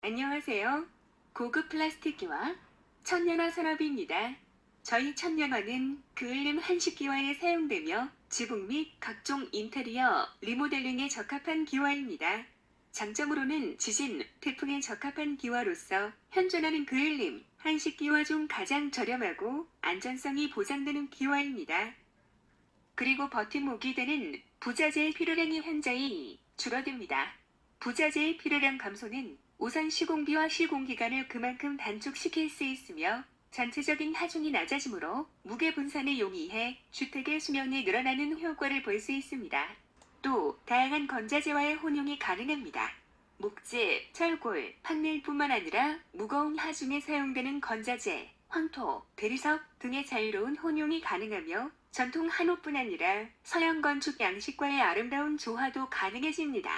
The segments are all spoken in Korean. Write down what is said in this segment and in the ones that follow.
안녕하세요. 고급 플라스틱기와 천연화 산업입니다. 저희 천연화는 그을림 한식기와에 사용되며 지붕 및 각종 인테리어 리모델링에 적합한 기와입니다. 장점으로는 지진, 태풍에 적합한 기와로서 현존하는 그을림 한식기와 중 가장 저렴하고 안전성이 보장되는 기와입니다. 그리고 버팀목이 되는 부자재의 필요량이 현저히 줄어듭니다. 부자재의 필요량 감소는 우선 시공비와 시공기간을 그만큼 단축시킬 수 있으며 전체적인 하중이 낮아지므로 무게 분산에 용이해 주택의 수명이 늘어나는 효과를 볼 수 있습니다. 또 다양한 건자재와의 혼용이 가능합니다. 목재, 철골, 판넬뿐만 아니라 무거운 하중에 사용되는 건자재, 황토, 대리석 등의 자유로운 혼용이 가능하며 전통 한옥뿐 아니라 서양 건축 양식과의 아름다운 조화도 가능해집니다.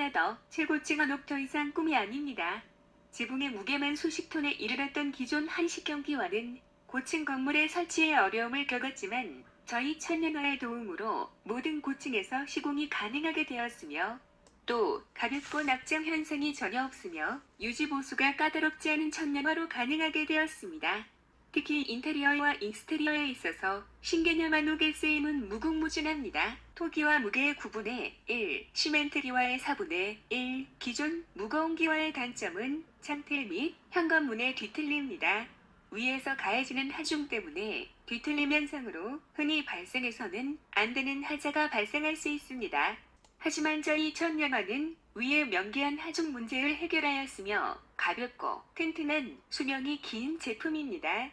하나 더, 최고층 한옥 더 이상 꿈이 아닙니다. 지붕의 무게만 수십 톤에 이르렀던 기존 한식형 기와는 고층 건물의 설치에 어려움을 겪었지만 저희 천연화의 도움으로 모든 고층에서 시공이 가능하게 되었으며 또 가볍고 낙장 현상이 전혀 없으며 유지 보수가 까다롭지 않은 천연화로 가능하게 되었습니다. 특히 인테리어와 익스테리어에 있어서 신개념 한옥의 쓰임은 무궁무진합니다. 토기와 무게의 9분의 1, 시멘트 기와의 4분의 1, 기존 무거운 기와의 단점은 창틀 및 현관문의 뒤틀림입니다. 위에서 가해지는 하중 때문에 뒤틀림 현상으로 흔히 발생해서는 안 되는 하자가 발생할 수 있습니다. 하지만 저희 천연화는 위에 명기한 하중 문제를 해결하였으며 가볍고 튼튼한 수명이 긴 제품입니다.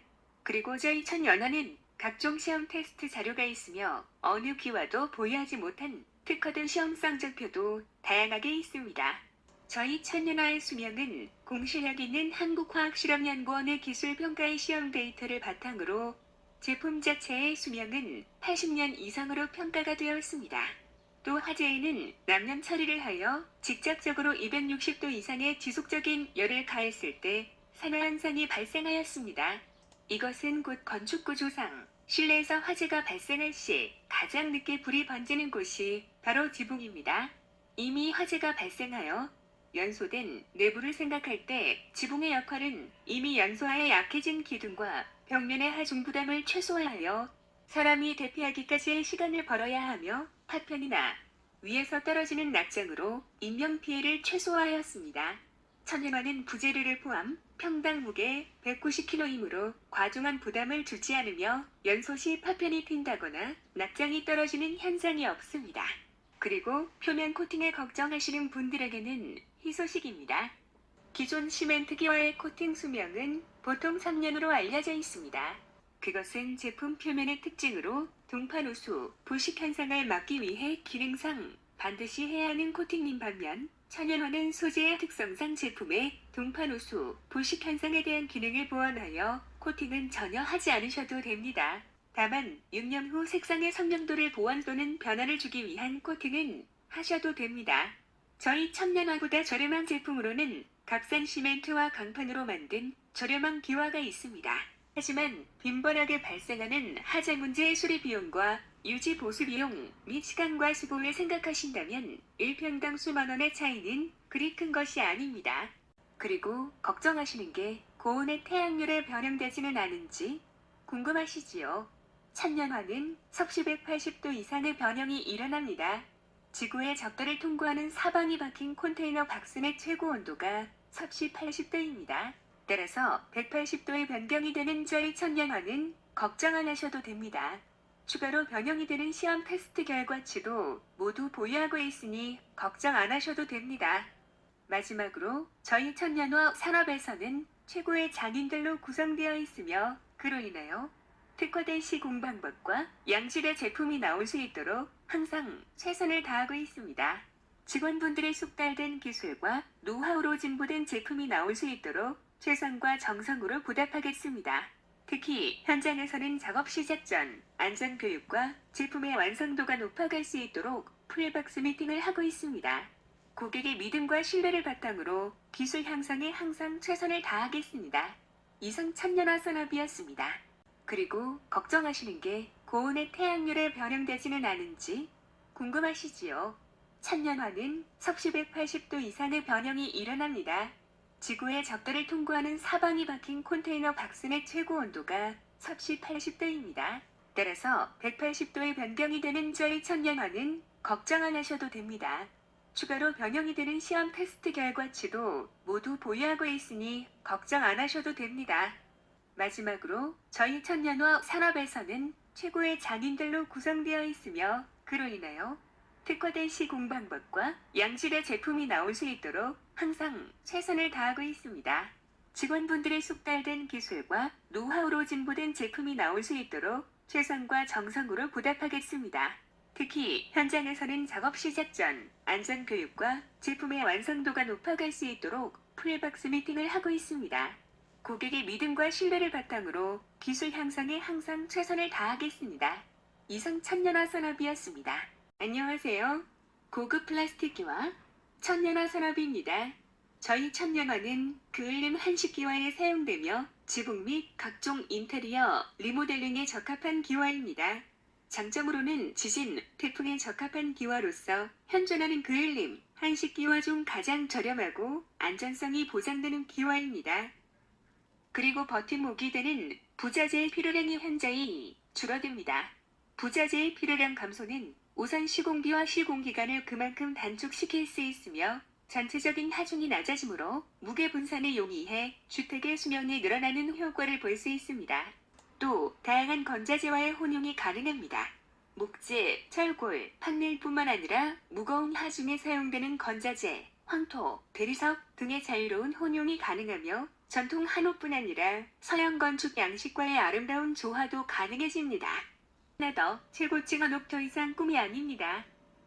그리고 저희 천연화는 각종 시험 테스트 자료가 있으며 어느 기와도 보유하지 못한 특허된 시험 성적표도 다양하게 있습니다. 저희 천연화의 수명은 공실력 있는 한국화학실험연구원의 기술평가의 시험 데이터를 바탕으로 제품 자체의 수명은 80년 이상으로 평가가 되었습니다. 또 화재에는 남념 처리를 하여 직접적으로 260도 이상의 지속적인 열을 가했을 때 산화 현상이 발생하였습니다. 이것은 곧 건축구조상, 실내에서 화재가 발생할 시 가장 늦게 불이 번지는 곳이 바로 지붕입니다. 이미 화재가 발생하여 연소된 내부를 생각할 때 지붕의 역할은 이미 연소하여 약해진 기둥과 벽면의 하중 부담을 최소화하여 사람이 대피하기까지의 시간을 벌어야 하며 파편이나 위에서 떨어지는 낙장으로 인명피해를 최소화하였습니다. 천연화는 부재료를 포함 평당 무게 190kg이므로 과중한 부담을 주지 않으며 연소 시 파편이 튄다거나 낙장이 떨어지는 현상이 없습니다. 그리고 표면 코팅에 걱정하시는 분들에게는 희소식입니다. 기존 시멘트 기와의 코팅 수명은 보통 3년으로 알려져 있습니다. 그것은 제품 표면의 특징으로 동판 우수, 부식 현상을 막기 위해 기능상 반드시 해야 하는 코팅인 반면 천연화는 소재의 특성상 제품의 동판 우수, 부식 현상에 대한 기능을 보완하여 코팅은 전혀 하지 않으셔도 됩니다. 다만 6년 후 색상의 선명도를 보완 또는 변화를 주기 위한 코팅은 하셔도 됩니다. 저희 천연화보다 저렴한 제품으로는 값싼 시멘트와 강판으로 만든 저렴한 기와가 있습니다. 하지만 빈번하게 발생하는 하자 문제의 수리 비용과 유지 보수 비용 및 시간과 수고를 생각하신다면 1평당 수만 원의 차이는 그리 큰 것이 아닙니다. 그리고 걱정하시는 게 고온의 태양열에 변형되지는 않은지 궁금하시지요? 천연화는 섭씨 180도 이상의 변형이 일어납니다. 지구의 적도를 통과하는 사방이 박힌 컨테이너 박스의 최고 온도가 섭씨 80도입니다. 따라서 180도의 변경이 되는 저희 천연화는 걱정 안 하셔도 됩니다. 추가로 변형이 되는 시험 테스트 결과치도 모두 보유하고 있으니 걱정 안 하셔도 됩니다. 마지막으로 저희 천연화 산업에서는 최고의 장인들로 구성되어 있으며 그로 인하여 특화된 시공 방법과 양질의 제품이 나올 수 있도록 항상 최선을 다하고 있습니다. 직원분들의 숙달된 기술과 노하우로 진보된 제품이 나올 수 있도록 최선과 정성으로 보답하겠습니다. 특히 현장에서는 작업 시작 전 안전교육과 제품의 완성도가 높아갈 수 있도록 풀박스 미팅을 하고 있습니다. 고객의 믿음과 신뢰를 바탕으로 기술 향상에 항상 최선을 다하겠습니다. 이상 천연화 산업이었습니다. 그리고 걱정하시는 게 고온의 태양열에 변형되지는 않은지 궁금하시지요? 천연화는 섭씨 180도 이상의 변형이 일어납니다. 지구의 적도를 통과하는 사방이 박힌 컨테이너 박스의 최고 온도가 섭씨 80도입니다. 따라서 180도의 변경이 되는 저희 천년화는 걱정 안 하셔도 됩니다. 추가로 변형이 되는 시험 테스트 결과치도 모두 보유하고 있으니 걱정 안 하셔도 됩니다. 마지막으로 저희 천년화 산업에서는 최고의 장인들로 구성되어 있으며 그로 인하여 특화된 시공 방법과 양질의 제품이 나올 수 있도록 항상 최선을 다하고 있습니다. 직원분들의 숙달된 기술과 노하우로 진보된 제품이 나올 수 있도록 최선과 정성으로 보답하겠습니다. 특히 현장에서는 작업 시작 전 안전교육과 제품의 완성도가 높아갈 수 있도록 풀박스 미팅을 하고 있습니다. 고객의 믿음과 신뢰를 바탕으로 기술 향상에 항상 최선을 다하겠습니다. 이상 천년화 산업이었습니다. 안녕하세요. 고급 플라스틱기와 천년화 산업입니다. 저희 천년화는 그을림 한식기와에 사용되며 지붕 및 각종 인테리어 리모델링에 적합한 기와입니다. 장점으로는 지진, 태풍에 적합한 기와로서 현존하는 그을림 한식기와 중 가장 저렴하고 안전성이 보장되는 기와입니다. 그리고 버팀목이 되는 부자재의 필요량이 현저히 줄어듭니다. 부자재의 필요량 감소는 우선 시공비와 시공기간을 그만큼 단축시킬 수 있으며 전체적인 하중이 낮아지므로 무게 분산에 용이해 주택의 수명이 늘어나는 효과를 볼 수 있습니다. 또 다양한 건자재와의 혼용이 가능합니다. 목재, 철골, 판넬뿐만 아니라 무거운 하중에 사용되는 건자재, 황토, 대리석 등의 자유로운 혼용이 가능하며 전통 한옥뿐 아니라 서양 건축 양식과의 아름다운 조화도 가능해집니다. 하나 더, 최고층 한옥 더 이상 꿈이 아닙니다.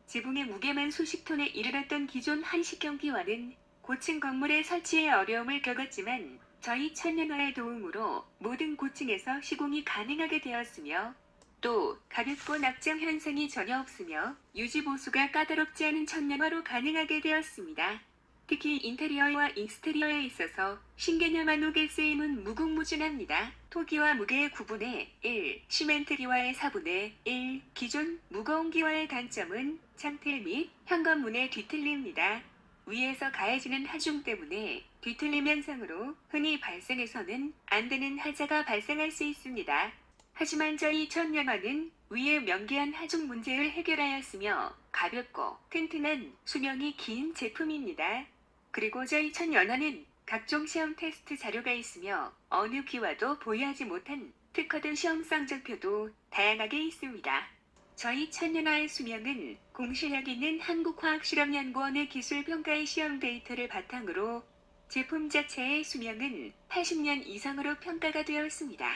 지붕의 무게만 수십 톤에 이르렀던 기존 한식형 기와는 고층 건물의 설치에 어려움을 겪었지만 저희 천년화의 도움으로 모든 고층에서 시공이 가능하게 되었으며 또 가볍고 낙장 현상이 전혀 없으며 유지 보수가 까다롭지 않은 천년화로 가능하게 되었습니다. 특히 인테리어와 익스테리어에 있어서 신개념 한옥의 쓰임은 무궁무진합니다. 토기와 무게의 9분의 1, 시멘트 기와의 4분의 1, 기존 무거운 기와의 단점은 창틀 및 현관문의 뒤틀림입니다. 위에서 가해지는 하중 때문에 뒤틀림 현상으로 흔히 발생해서는 안 되는 하자가 발생할 수 있습니다. 하지만 저희 천년화는 위에 명기한 하중 문제를 해결하였으며 가볍고 튼튼한 수명이 긴 제품입니다. 그리고 저희 천연화는 각종 시험 테스트 자료가 있으며 어느 기와도 보유하지 못한 특화된 시험 성적표도 다양하게 있습니다. 저희 천연화의 수명은 공실력 있는 한국화학실험연구원의 기술평가의 시험 데이터를 바탕으로 제품 자체의 수명은 80년 이상으로 평가가 되었습니다.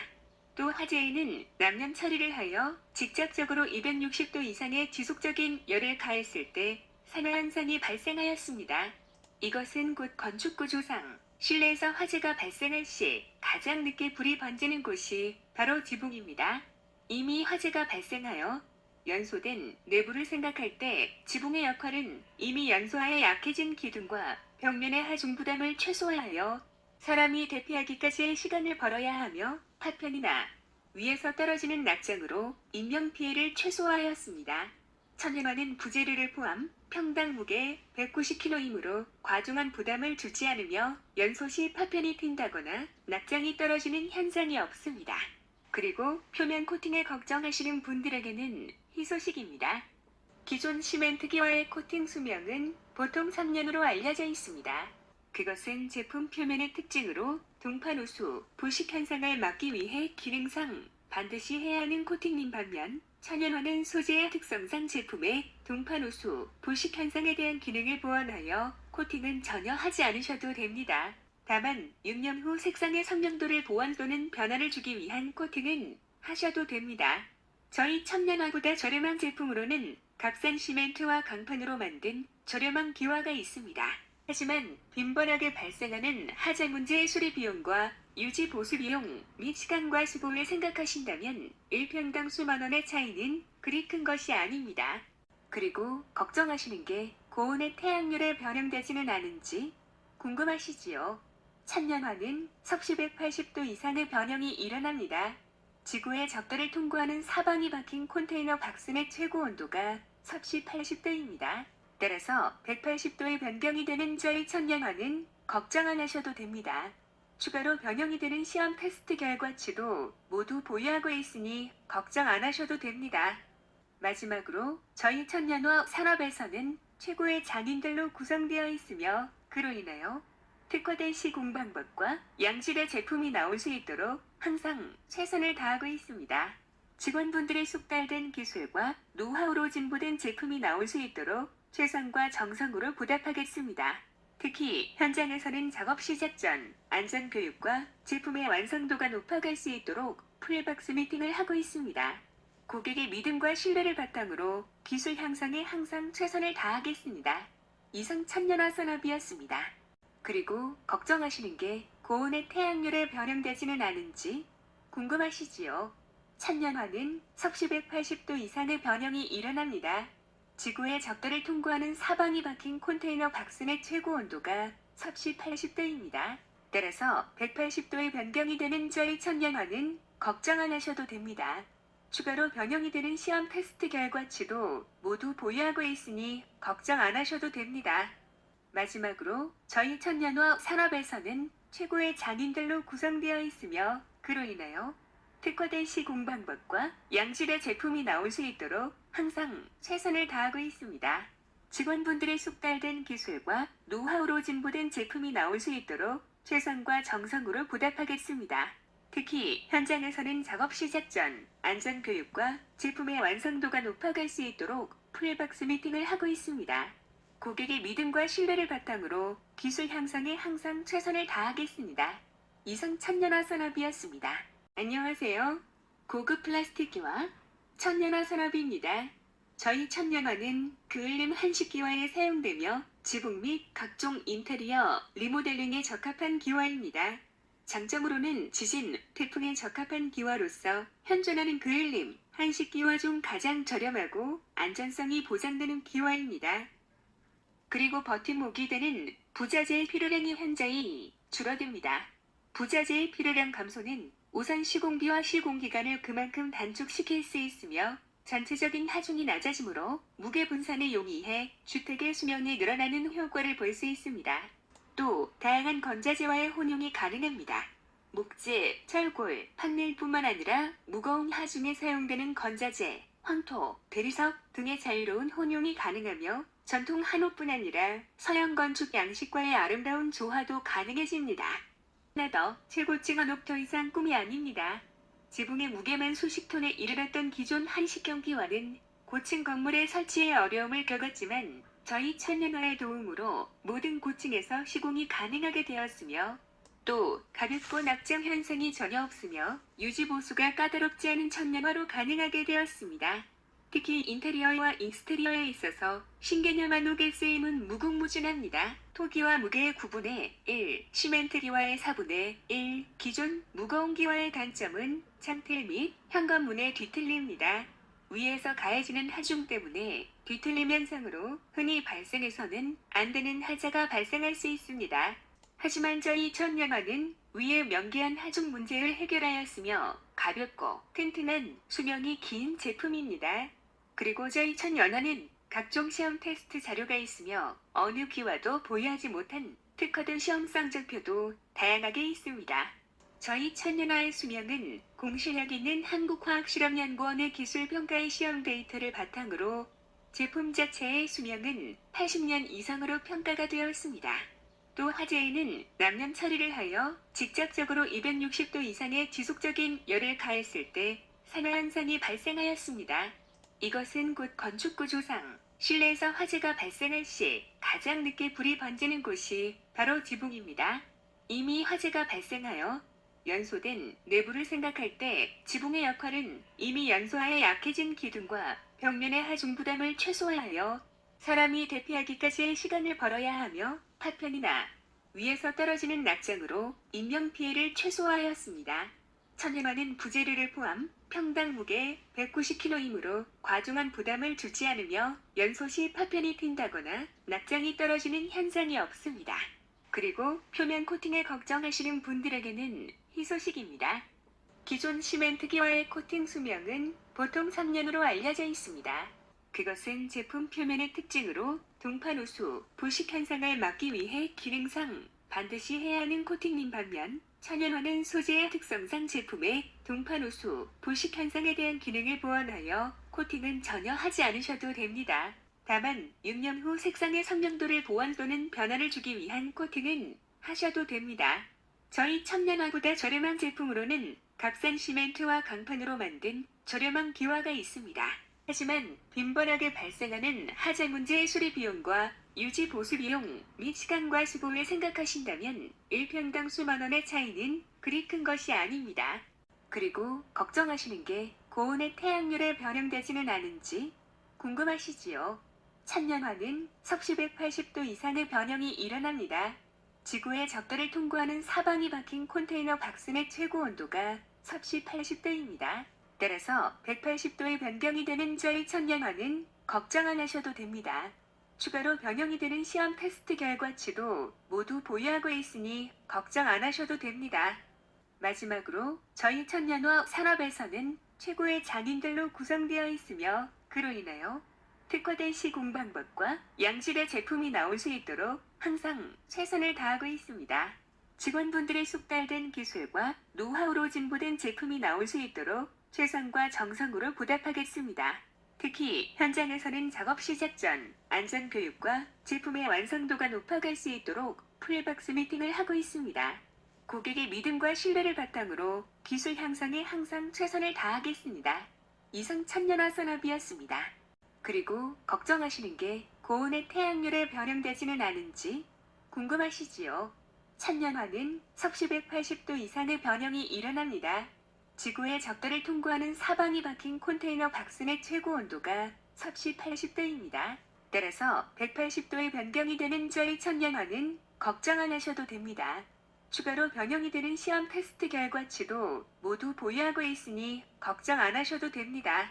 또 화재에는 남념 처리를 하여 직접적으로 260도 이상의 지속적인 열을 가했을 때 산화 현상이 발생하였습니다. 이것은 곧 건축구조상, 실내에서 화재가 발생할 시 가장 늦게 불이 번지는 곳이 바로 지붕입니다. 이미 화재가 발생하여 연소된 내부를 생각할 때 지붕의 역할은 이미 연소하여 약해진 기둥과 벽면의 하중 부담을 최소화하여 사람이 대피하기까지의 시간을 벌어야 하며 파편이나 위에서 떨어지는 낙장으로 인명피해를 최소화하였습니다. 천연화는 부재료를 포함 평당 무게 190kg이므로 과중한 부담을 주지 않으며 연소 시 파편이 튄다거나 낙장이 떨어지는 현상이 없습니다. 그리고 표면 코팅에 걱정하시는 분들에게는 희소식입니다. 기존 시멘트 기와의 코팅 수명은 보통 3년으로 알려져 있습니다. 그것은 제품 표면의 특징으로 동판 우수, 부식 현상을 막기 위해 기능상 반드시 해야 하는 코팅인 반면 천연화는 소재의 특성상 제품의 동판 우수, 부식 현상에 대한 기능을 보완하여 코팅은 전혀 하지 않으셔도 됩니다. 다만 6년 후 색상의 선명도를 보완 또는 변화를 주기 위한 코팅은 하셔도 됩니다. 저희 천년화보다 저렴한 제품으로는 값싼 시멘트와 강판으로 만든 저렴한 기와가 있습니다. 하지만 빈번하게 발생하는 하자 문제의 수리 비용과 유지 보수 비용 및 시간과 수고를 생각하신다면 1평당 수만 원의 차이는 그리 큰 것이 아닙니다. 그리고 걱정하시는 게 고온의 태양열에 변형되지는 않은지 궁금하시지요? 천년화는 섭씨 180도 이상의 변형이 일어납니다. 지구의 적도를 통과하는 사방이 박힌 컨테이너 박스의 최고 온도가 섭씨 80도입니다. 따라서 180도의 변경이 되는 저희 천년화는 걱정 안 하셔도 됩니다. 추가로 변형이 되는 시험 테스트 결과치도 모두 보유하고 있으니 걱정 안 하셔도 됩니다. 마지막으로 저희 천년화 산업에서는 최고의 장인들로 구성되어 있으며 그로 인하여 특화된 시공 방법과 양질의 제품이 나올 수 있도록 항상 최선을 다하고 있습니다. 직원분들의 숙달된 기술과 노하우로 진보된 제품이 나올 수 있도록 최선과 정성으로 보답하겠습니다. 특히 현장에서는 작업 시작 전 안전교육과 제품의 완성도가 높아갈 수 있도록 풀박스 미팅을 하고 있습니다. 고객의 믿음과 신뢰를 바탕으로 기술 향상에 항상 최선을 다하겠습니다. 이상 천년화 산업이었습니다. 그리고 걱정하시는 게 고온의 태양열에 변형되지는 않은지 궁금하시지요? 천년화는 섭씨 180도 이상의 변형이 일어납니다. 지구의 적도를 통과하는 사방이 박힌 컨테이너 박스의 최고 온도가 섭씨 80도입니다. 따라서 180도의 변경이 되는 저희 천년화는 걱정 안 하셔도 됩니다. 추가로 변형이 되는 시험 테스트 결과치도 모두 보유하고 있으니 걱정 안 하셔도 됩니다. 마지막으로 저희 천년화 산업에서는 최고의 장인들로 구성되어 있으며 그로 인하여 특화된 시공 방법과 양질의 제품이 나올 수 있도록 항상 최선을 다하고 있습니다. 직원분들의 숙달된 기술과 노하우로 진보된 제품이 나올 수 있도록 최선과 정성으로 보답하겠습니다. 특히 현장에서는 작업 시작 전 안전교육과 제품의 완성도가 높아갈 수 있도록 풀박스 미팅을 하고 있습니다. 고객의 믿음과 신뢰를 바탕으로 기술 향상에 항상 최선을 다하겠습니다. 이상 천년화 산업이었습니다. 안녕하세요. 고급 플라스틱기와 천년화 산업입니다. 저희 천년화는 그을림 한식기와에 사용되며 지붕 및 각종 인테리어 리모델링에 적합한 기와입니다. 장점으로는 지진, 태풍에 적합한 기와로서 현존하는 그을림 한식기와 중 가장 저렴하고 안전성이 보장되는 기와입니다. 그리고 버팀목이 되는 부자재의 필요량이 현저히 줄어듭니다. 부자재의 필요량 감소는 우선 시공비와 시공기간을 그만큼 단축시킬 수 있으며 전체적인 하중이 낮아지므로 무게 분산에 용이해 주택의 수명이 늘어나는 효과를 볼 수 있습니다. 또 다양한 건자재와의 혼용이 가능합니다. 목재, 철골, 판넬뿐만 아니라 무거운 하중에 사용되는 건자재, 황토, 대리석 등의 자유로운 혼용이 가능하며 전통 한옥뿐 아니라 서양 건축 양식과의 아름다운 조화도 가능해집니다. 하나 더, 최고층 한옥 더 이상 꿈이 아닙니다. 지붕의 무게만 수십 톤에 이르렀던 기존 한식형 기와는 고층 건물의 설치에 어려움을 겪었지만 저희 천년화의 도움으로 모든 고층에서 시공이 가능하게 되었으며 또 가볍고 낙장 현상이 전혀 없으며 유지 보수가 까다롭지 않은 천년화로 가능하게 되었습니다. 특히 인테리어와 익스테리어에 있어서 신개념 한옥의 쓰임은 무궁무진합니다. 토기와 무게의 9분의 1, 시멘트 기와의 4분의 1, 기존 무거운 기와의 단점은 창틀 및 현관문의 뒤틀림입니다. 위에서 가해지는 하중 때문에 뒤틀림 현상으로 흔히 발생해서는 안 되는 하자가 발생할 수 있습니다. 하지만 저희 천년화는 위에 명기한 하중 문제를 해결하였으며 가볍고 튼튼한 수명이 긴 제품입니다. 그리고 저희 천연화는 각종 시험 테스트 자료가 있으며 어느 기와도 보유하지 못한 특화된 시험 성적표도 다양하게 있습니다. 저희 천연화의 수명은 공실력 있는 한국화학실험연구원의 기술평가의 시험 데이터를 바탕으로 제품 자체의 수명은 80년 이상으로 평가가 되었습니다. 또 화재에는 남념 처리를 하여 직접적으로 260도 이상의 지속적인 열을 가했을 때 산화 현상이 발생하였습니다. 이것은 곧 건축구조상, 실내에서 화재가 발생할 시 가장 늦게 불이 번지는 곳이 바로 지붕입니다. 이미 화재가 발생하여 연소된 내부를 생각할 때 지붕의 역할은 이미 연소하여 약해진 기둥과 벽면의 하중 부담을 최소화하여 사람이 대피하기까지의 시간을 벌어야 하며 파편이나 위에서 떨어지는 낙장으로 인명피해를 최소화하였습니다. 천연화는 부재료를 포함 평당 무게 190kg이므로 과중한 부담을 주지 않으며 연소 시 파편이 튄다거나 낙장이 떨어지는 현상이 없습니다. 그리고 표면 코팅에 걱정하시는 분들에게는 희소식입니다. 기존 시멘트 기와의 코팅 수명은 보통 3년으로 알려져 있습니다. 그것은 제품 표면의 특징으로 동판 우수, 부식 현상을 막기 위해 기능상 반드시 해야 하는 코팅인 반면 천연화는 소재의 특성상 제품의 동판호수, 부식 현상에 대한 기능을 보완하여 코팅은 전혀 하지 않으셔도 됩니다. 다만 6년 후 색상의 선명도를 보완 또는 변화를 주기 위한 코팅은 하셔도 됩니다. 저희 천연화보다 저렴한 제품으로는 값싼 시멘트와 강판으로 만든 저렴한 기와가 있습니다. 하지만 빈번하게 발생하는 하자 문제의 수리 비용과 유지 보수 비용 및 시간과 수고를 생각하신다면 1평당 수만 원의 차이는 그리 큰 것이 아닙니다. 그리고 걱정하시는 게 고온의 태양열에 변형되지는 않은지 궁금하시지요? 천년화는 섭씨 180도 이상의 변형이 일어납니다. 지구의 적도를 통과하는 사방이 박힌 컨테이너 박스의 최고 온도가 섭씨 80도입니다. 따라서 180도의 변경이 되는 저희 천년화는 걱정 안 하셔도 됩니다. 추가로 변형이 되는 시험 테스트 결과치도 모두 보유하고 있으니 걱정 안 하셔도 됩니다. 마지막으로 저희 천년화 산업에서는 최고의 장인들로 구성되어 있으며 그로 인하여 특화된 시공 방법과 양질의 제품이 나올 수 있도록 항상 최선을 다하고 있습니다. 직원분들의 숙달된 기술과 노하우로 진보된 제품이 나올 수 있도록 최선과 정성으로 보답하겠습니다. 특히 현장에서는 작업 시작 전 안전교육과 제품의 완성도가 높아갈 수 있도록 풀박스 미팅을 하고 있습니다. 고객의 믿음과 신뢰를 바탕으로 기술 향상에 항상 최선을 다하겠습니다. 이상 천년화 산업이었습니다. 그리고 걱정하시는 게 고온의 태양열에 변형되지는 않은지 궁금하시지요? 천년화는 섭씨 180도 이상의 변형이 일어납니다. 지구의 적도를 통과하는 사방이 박힌 컨테이너 박스의 최고 온도가 섭씨 80도입니다. 따라서 180도의 변경이 되는 저희 천년화는 걱정 안 하셔도 됩니다. 추가로 변형이 되는 시험 테스트 결과치도 모두 보유하고 있으니 걱정 안 하셔도 됩니다.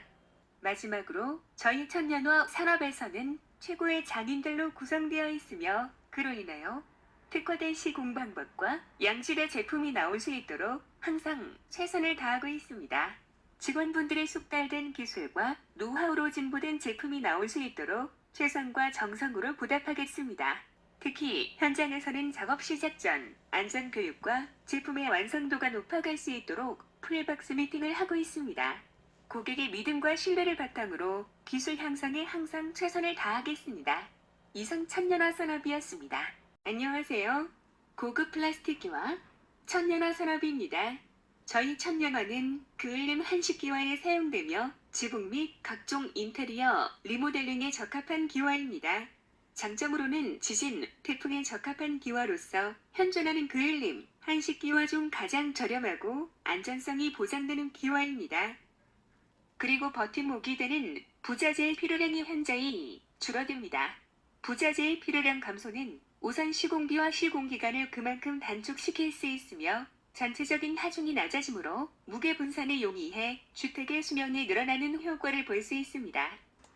마지막으로 저희 천년화 산업에서는 최고의 장인들로 구성되어 있으며 그로 인하여 특화된 시공 방법과 양질의 제품이 나올 수 있도록 항상 최선을 다하고 있습니다. 직원분들의 숙달된 기술과 노하우로 진보된 제품이 나올 수 있도록 최선과 정성으로 보답하겠습니다. 특히 현장에서는 작업 시작 전 안전교육과 제품의 완성도가 높아갈 수 있도록 풀박스 미팅을 하고 있습니다. 고객의 믿음과 신뢰를 바탕으로 기술 향상에 항상 최선을 다하겠습니다. 이상 천년화 산업이었습니다. 안녕하세요. 고급 플라스틱기와 천년화 산업입니다. 저희 천년화는 그을림 한식기와에 사용되며 지붕 및 각종 인테리어 리모델링에 적합한 기와입니다. 장점으로는 지진, 태풍에 적합한 기와로서 현존하는 그을림 한식기와 중 가장 저렴하고 안전성이 보장되는 기와입니다. 그리고 버팀목이 되는 부자재의 필요량이 현저히 줄어듭니다. 부자재의 필요량 감소는 우선 시공비와 시공기간을 그만큼 단축시킬 수 있으며 전체적인 하중이 낮아지므로 무게 분산에 용이해 주택의 수명이 늘어나는 효과를 볼 수 있습니다.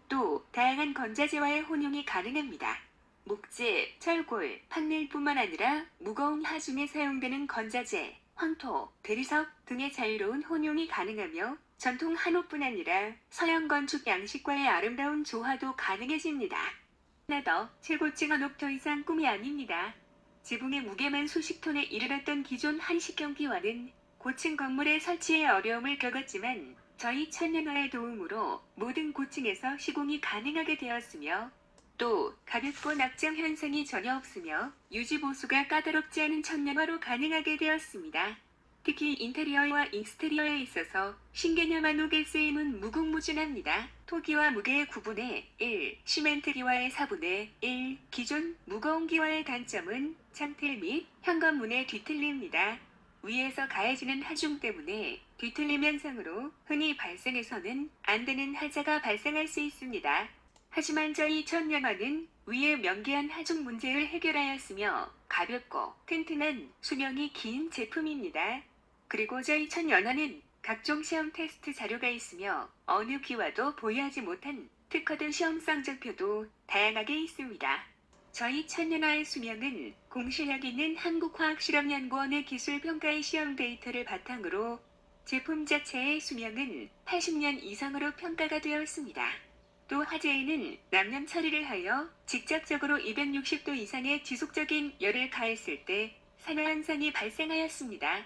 또 다양한 건자재와의 혼용이 가능합니다. 목재, 철골, 판넬뿐만 아니라 무거운 하중에 사용되는 건자재, 황토, 대리석 등의 자유로운 혼용이 가능하며 전통 한옥뿐 아니라 서양 건축 양식과의 아름다운 조화도 가능해집니다. 하나 더, 최고층 한옥 더 이상 꿈이 아닙니다. 지붕의 무게만 수십 톤에 이르렀던 기존 한식형 기와는 고층 건물의 설치에 어려움을 겪었지만 저희 천년화의 도움으로 모든 고층에서 시공이 가능하게 되었으며 또 가볍고 낙장 현상이 전혀 없으며 유지 보수가 까다롭지 않은 천년화로 가능하게 되었습니다. 특히 인테리어와 익스테리어에 있어서 신개념 한옥의 쓰임은 무궁무진합니다. 토기와 무게의 9분의 1, 시멘트 기와의 4분의 1, 기존 무거운 기와의 단점은 창틀 및 현관문의 뒤틀림입니다. 위에서 가해지는 하중 때문에 뒤틀림 현상으로 흔히 발생해서는 안 되는 하자가 발생할 수 있습니다. 하지만 저희 천년화는 위의 명기한 하중 문제를 해결하였으며 가볍고 튼튼한 수명이 긴 제품입니다. 그리고 저희 천연화는 각종 시험 테스트 자료가 있으며 어느 기와도 보유하지 못한 특화된 시험 성적표도 다양하게 있습니다. 저희 천연화의 수명은 공실력 있는 한국화학실험연구원의 기술평가의 시험 데이터를 바탕으로 제품 자체의 수명은 80년 이상으로 평가가 되었습니다. 또 화재에는 남념 처리를 하여 직접적으로 260도 이상의 지속적인 열을 가했을 때 산화 현상이 발생하였습니다.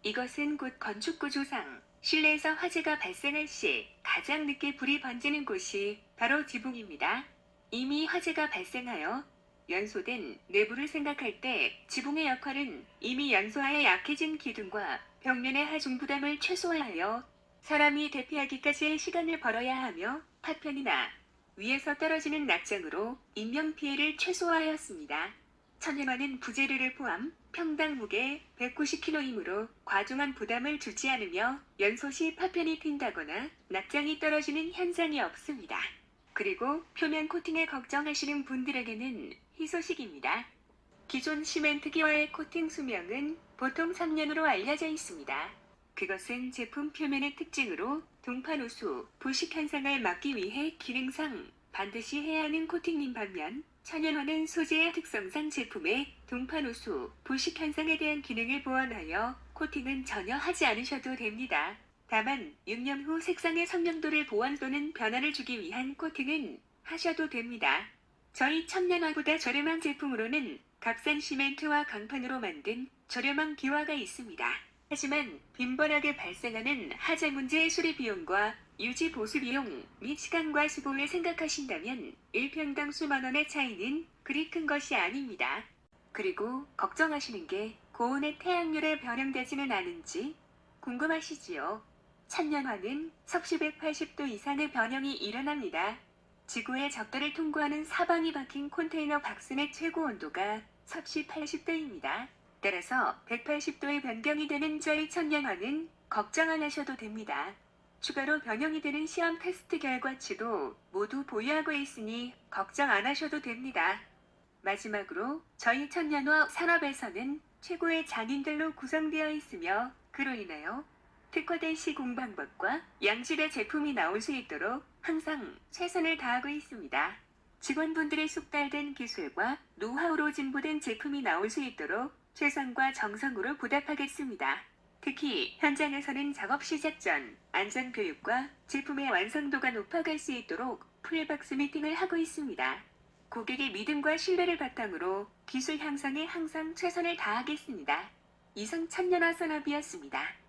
이것은 곧 건축구조상 실내에서 화재가 발생할 시 가장 늦게 불이 번지는 곳이 바로 지붕입니다. 이미 화재가 발생하여 연소된 내부를 생각할 때 지붕의 역할은 이미 연소하여 약해진 기둥과 벽면의 하중 부담을 최소화하여 사람이 대피하기까지의 시간을 벌어야 하며 파편이나 위에서 떨어지는 낙장으로 인명피해를 최소화하였습니다. 천연화는 부재료를 포함 평당 무게 190kg이므로 과중한 부담을 주지 않으며 연소 시 파편이 튄다거나 낙장이 떨어지는 현상이 없습니다. 그리고 표면 코팅에 걱정하시는 분들에게는 희소식입니다. 기존 시멘트 기와의 코팅 수명은 보통 3년으로 알려져 있습니다. 그것은 제품 표면의 특징으로 동판호수, 부식 현상을 막기 위해 기능상 반드시 해야 하는 코팅인 반면 천연화는 소재의 특성상 제품의 동판호수, 부식 현상에 대한 기능을 보완하여 코팅은 전혀 하지 않으셔도 됩니다. 다만 6년 후 색상의 선명도를 보완 또는 변화를 주기 위한 코팅은 하셔도 됩니다. 저희 천연화보다 저렴한 제품으로는 값싼 시멘트와 강판으로 만든 저렴한 기와가 있습니다. 하지만 빈번하게 발생하는 하자 문제의 수리 비용과 유지 보수 비용 및 시간과 수고를 생각하신다면 1평당 수만 원의 차이는 그리 큰 것이 아닙니다. 그리고 걱정하시는 게 고온의 태양열에 변형되지는 않은지 궁금하시지요? 천년화는 섭씨 180도 이상의 변형이 일어납니다. 지구의 적도를 통과하는 사방이 박힌 컨테이너 박스의 최고 온도가 섭씨 80도입니다. 따라서 180도의 변경이 되는 저희 천년화는 걱정 안 하셔도 됩니다. 추가로 변형이 되는 시험 테스트 결과치도 모두 보유하고 있으니 걱정 안 하셔도 됩니다. 마지막으로 저희 천년화 산업에서는 최고의 장인들로 구성되어 있으며 그로 인하여 특화된 시공 방법과 양질의 제품이 나올 수 있도록 항상 최선을 다하고 있습니다. 직원분들의 숙달된 기술과 노하우로 진보된 제품이 나올 수 있도록 최선과 정성으로 보답하겠습니다. 특히 현장에서는 작업 시작 전 안전교육과 제품의 완성도가 높아갈 수 있도록 풀박스 미팅을 하고 있습니다. 고객의 믿음과 신뢰를 바탕으로 기술 향상에 항상 최선을 다하겠습니다. 이상 천년화 산업이었습니다.